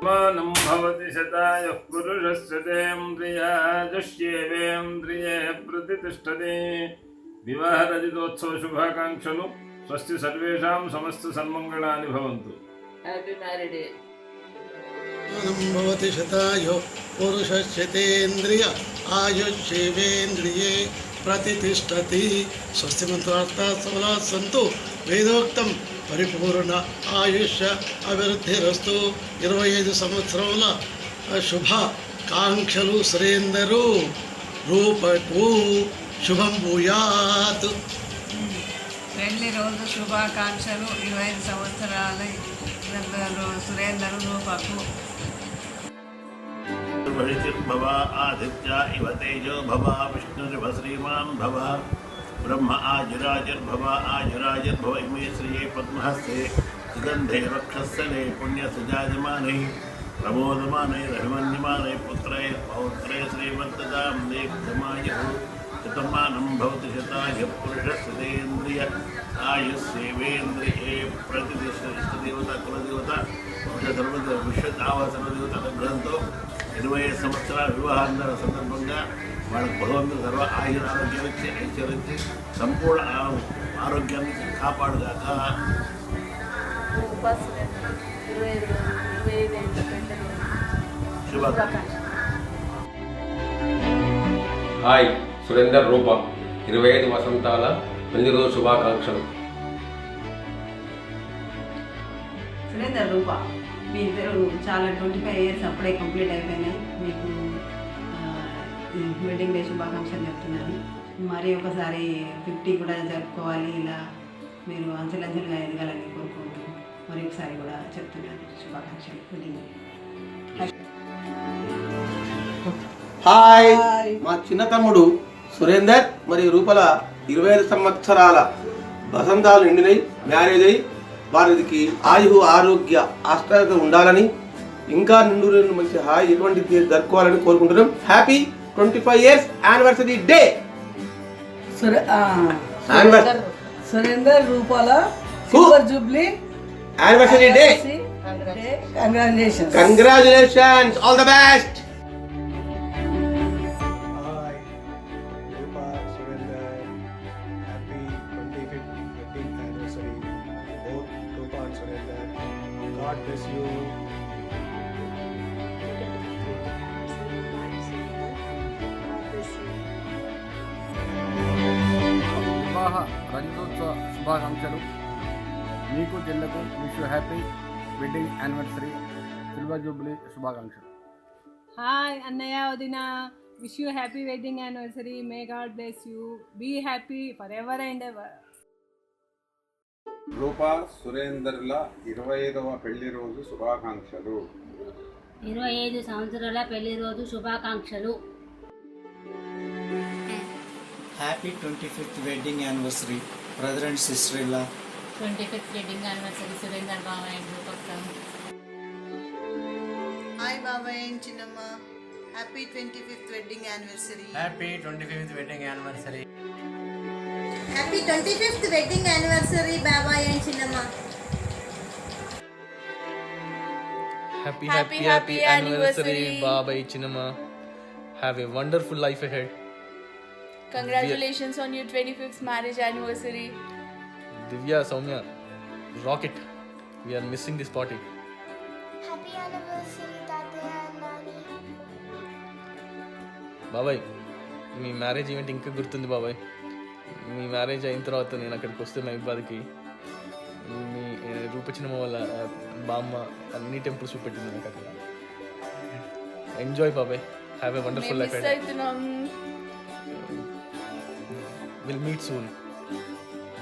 मानं भवति शतायुः पुरुषस्यतेन्द्रिया दुष्येवेन्द्रिये प्रतिष्ठते विवाहरजितोत्सव शुभाकांक्षलु स्वस्ति सर्वेषां समस्त सन्मंगलानि भवन्तु। Happy married day. मानं भवति शतायुः पुरुषस्यतेन्द्रिय आयुष्येवेन्द्रिये प्रतिष्ठति स्वस्ति मंत्रार्थाः सबलाः सन्तु वेदोक्तं పరిపూర్ణ ఆయుష్య అభివృద్ధిరస్తు 25 సంవత్సరాల శుభ కాంక్షలు సురేందరు రూపకు శుభం భూయాత్. పెళ్లి రోజు శుభాకాంక్షలు 25 సంవత్సరాల సురేందరు రూపకు. భవ ఆదిత్య ఇవ తేజో భవ విష్ణురివ శ్రీమాన్ భవ ब्रह्म आजुराजुर्भव आजुराजुर्भव इमे श्रिये पद्महस्ते सुगंधे वक्षस्थले पुण्यसुजायमाने प्रमोदमाने रहिमन्यमाने पुत्रे पौत्रे श्रीमन्तदां दीर्घमायुः शतमानं भवति शतायुः पुरुषस्यतेन्द्रिय आयुष्येवेन्द्रिये प्रतिष्ठदेवता कुलदेवता విశ్వదేవత అనుగ్రహంతో 25 సంవత్సరాల వివాహాంతర సందర్భంగా వాళ్ళకు భగవంతుడు సర్వ ఆయురారోగ్యాలు ఇచ్చి ఐశ్వర్యించి సంపూర్ణ ఆరోగ్యాన్ని కాపాడుగాక. హాయ్, సురేందర్ రూప 25 వసంతాల పెళ్లి రోజు శుభాకాంక్షలు. సురేందర్ రూప మీ ఇద్దరు చాలా 25 ఇయర్స్ అప్పుడే కంప్లీట్ అయిపోయినాయి. మీకు వెడ్డింగ్ డే శుభాకాంక్షలు చెప్తున్నాను. మరి ఒకసారి 50 కూడా జరుపుకోవాలి. ఇలా మీరు అంచెలంచెలుగా ఎదగాలని కోరుకుంటూ మరి ఒకసారి కూడా చెప్తున్నాను శుభాకాంక్షలు. Wedding day. హాయ్, మా చిన్న తమ్ముడు సురేందర్ మరియు రూపల 25 సంవత్సరాల వసంతాలు నిండినై మ్యారేజ్ అయ్యి వారికి ఆయు ఆరోగ్య ఆస్ట్రాయత ఉండాలని ఇంకా నిండు మంచి హాయ్ ఎటువంటి జరుపుకోవాలని కోరుకుంటున్నాం. Happy 25 years anniversary day. Surender రూపాల silver jubilee anniversary day. Congratulations. All the best. Hi, Rupa, Surender, happy 25th wedding anniversary. Both Rupa and Surender, God bless you. వివాహ రజతోత్సవ శుభాకాంక్షలు. మీకు చెల్లకు wish you happy wedding anniversary silver jubilee శుభాకాంక్షలు. Hi అన్నయ్య వదిన, wish you happy wedding anniversary. May God bless you. Be happy forever and ever. Rupa సురేందర్ల 25వ పెళ్లి రోజు శుభాకాంక్షలు. 25 సంవత్సరాల పెళ్లి రోజు శుభాకాంక్షలు. Happy 25th wedding anniversary brother and sister in law. 25th wedding anniversary Surender బాబాయ్ అండ్ రూపక్క. హాయ్ బాబాయ్ అండ్ చిన్నమ్మ, happy 25th wedding anniversary. Happy 25th wedding anniversary. Happy 25th wedding anniversary బాబాయ్ అండ్ చిన్నమ్మ. హ్యాపీ హ్యాపీ హ్యాపీ యానివర్సరీ బాబాయ్ చిన్నమ్మ. Have a wonderful life ahead. Congratulations on your 25th marriage anniversary. Divya, Soumya, rock it. We are missing this party. Happy anniversary Tatya and Nani. బాబాయ్, మీ marriage event ఇంకా గుర్తుంది బాబాయ్. మీ marriage అయిన తర్వాత నేను అక్కడికి వస్తే మహిబాద్కి మీ రూపచిన్నమ్మ వాళ్ళ బామ్మ అన్ని టెంపుల్స్ చూపెట్టింది నాకు అక్కడ. ఎంజాయ్ బాబాయ్. Have a wonderful life. We'll meet soon.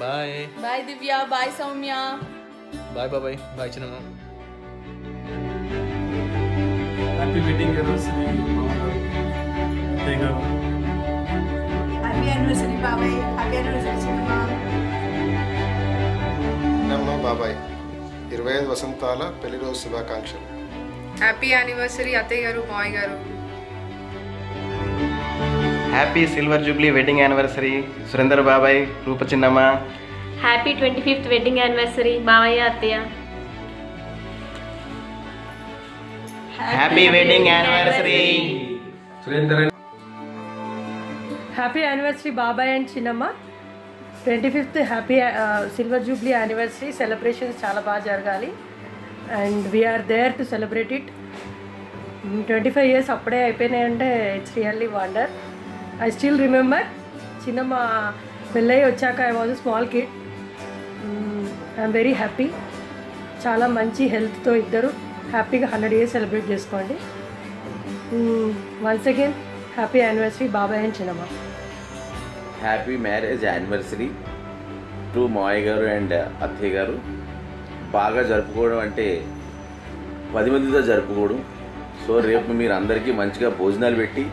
Bye. Bye Divya. Bye Soumya. Bye bye. Bye Chinamma. Happy wedding anniversary. Happy anniversary బాబాయ్. హ్యాపీ యానివర్సరీ చిన్నమ్మ. నమ్మ బాబాయ్ 25 వసంతాల పెళ్లి రోజు శుభాకాంక్షలు. హ్యాపీ యానివర్సరీ అత్తయ్య గారు, మావయ్య గారు. Happy silver jubilee wedding anniversary Surender బాబాయ్, రూప చిన్నమ్మ. హ్యాపీ 25th వెడ్డింగ్ యానివర్సరీ బావయ్య అత్తయ్య. Happy wedding anniversary. Surender happy anniversary బాబాయ్ అండ్ చిన్నమ్మ. 25th happy silver jubilee anniversary celebrations చాలా బాగా జరగాలి. And we are there to celebrate it. 25 years అప్పుడే అయిపోయినాయంటే it's really wonder. I still remember చిన్నమ్మ పెళ్ళయి వచ్చాక I was small kid. I'm very happy. చాలా మంచి హెల్త్తో ఇద్దరు హ్యాపీగా 100 years సెలబ్రేట్ చేసుకోండి. వన్స్ అగైన్ హ్యాపీ యానివర్సరీ బాబాయ్ అండ్ చిన్నమ్మ. హ్యాపీ మ్యారేజ్ యానివర్సరీ టు మావయ్య గారు అండ్ అత్తయ్య గారు. బాగా జరుపుకోవడం అంటే 10 మందితో జరుపుకోవడం. సో రేపు మీరు అందరికీ మంచిగా భోజనాలు పెట్టి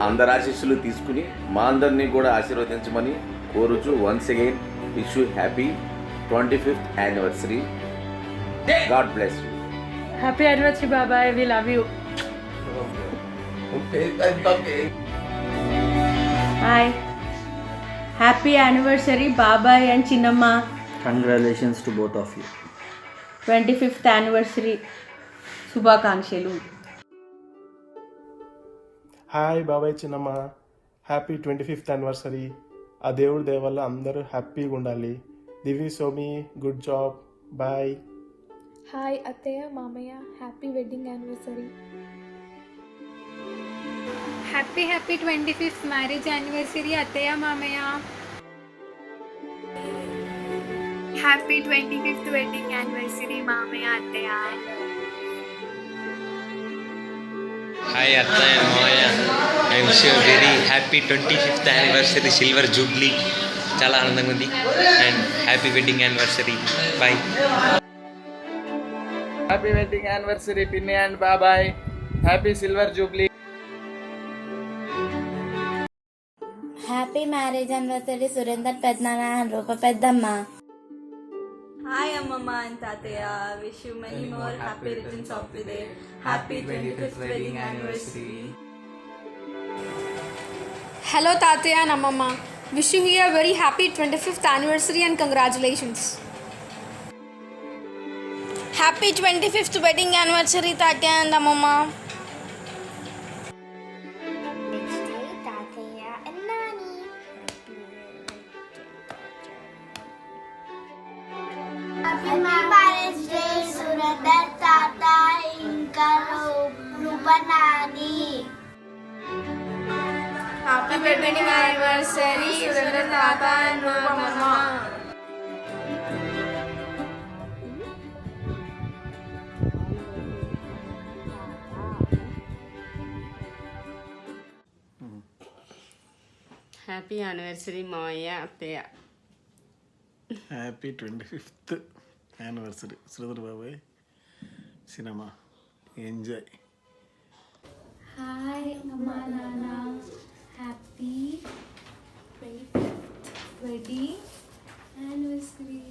అందరి ఆశీస్సులు తీసుకుని మా అందరినీ కూడా ఆశీర్వదించమని కోరుచు once again wish you happy 25th anniversary. God bless you. Happy anniversary బాబాయ్. We love you. Hi, happy anniversary బాబాయ్ అండ్ చిన్నమ్మ. Congratulations to both of you. 25th anniversary శుభాకాంక్షలు. హాయ్ బాబాయ్ చిన్నమ్మ, హ్యాపీ 25th యానివర్సరీ. ఆ దేవుడి దయ వల్ల అందరూ హ్యాపీగా ఉండాలి. దివి సోమి, గుడ్ జాబ్, బాయ్. హాయ్ అత్తయ్య మామయ్య, happy wedding anniversary. Happy 25th marriage anniversary అత్తయ్య మామయ్య. హ్యాపీ 25th వెడ్డింగ్ యానివర్సరీ మామయ్య అత్తయ్య. హాయ్ అత్తయ్య మామయ్య, I wish you very happy 25th anniversary silver jubilee. చాలా ఆనందంగా ఉంది. And happy wedding anniversary. Bye. Happy wedding anniversary పిన్ని అండ్ బాబాయ్. Happy silver jubilee. Happy marriage anniversary Surender పెద్దనాన్న అండ్ రూప పెద్దమ్మ. Hi Amma and Tataya, wish you many more happy returns of the day. Happy 25th wedding anniversary. Hello Tataya and Amma, wishing you a very happy 25th anniversary and congratulations. Happy 25th wedding anniversary తాతయ్య and అమ్మమ్మ. Happy marriage day Surender తాత ఇంకా రూపనాని. Happy wedding anniversary Surendra Tata and Mama. Happy anniversary మావయ్య అత్తయ్య. Happy 25th anniversary Sridhar బాబాయ్ cinema. Enjoy. Hi అమ్మా నాన్న, happy 25th wedding anniversary.